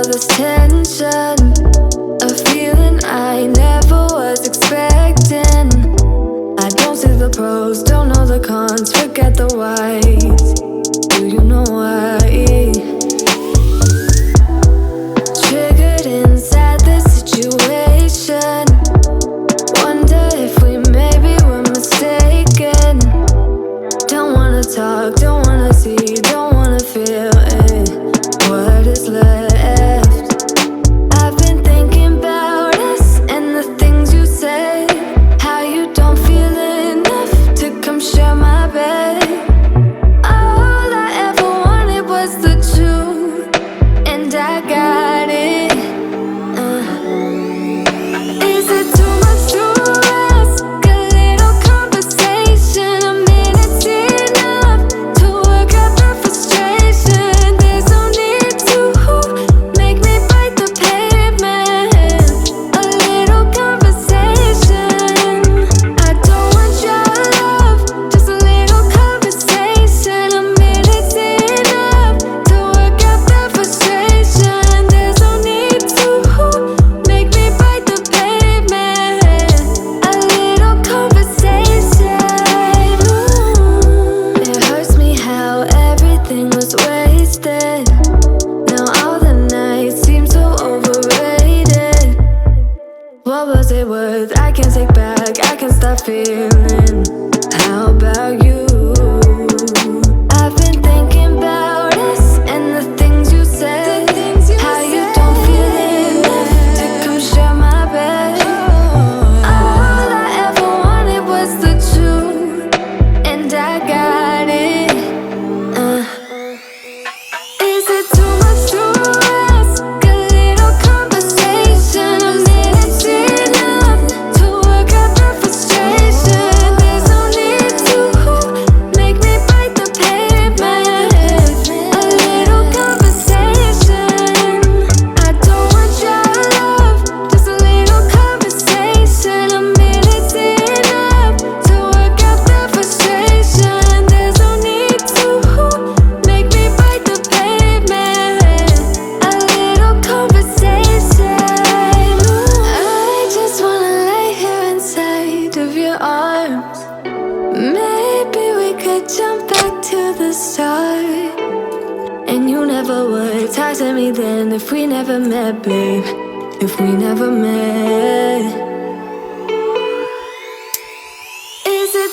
this tension, a feeling I never was expecting. I don't see the pros, don't know the cons, forget the whys. Do you know why? Triggered inside this situation. Wonder if we maybe were mistaken. Don't wanna talk, don't wanna see, don't wanna feel it. What is left? I've been thinking about us and the things you say. How you don't feel enough to come share my bed. All I ever wanted was the truth, and I got it. Is it too much to ask? A little conversation, a minute's enough to work out the frustration. There's no need to make me bite the pavement. A little conversation. I don't want your love, just a little conversation. A minute's enough to work out the frustration. There's no need to make me bite the pavement. A little conversation. It hurts me how everything was wasted. Now all the nights seem so overrated. What was it worth? I can't take back, I can't stop feeling. How about you? I've been thinking about us and the things you said. How you don't feel enough to come share my bed. All I ever wanted was the truth, and I got it. Is it too much to ask? A little conversation, a minute's enough to work out the frustration. There's no need to make me bite the pavement. A little conversation. I don't want your love, just a little conversation. A minute's enough to work out the frustration. There's no need to make me bite the pavement. A little conversation. I just wanna lay here inside of your arms. Maybe we could jump back to the start. And you never would talk to me then if we never met, babe. If we never met. Is it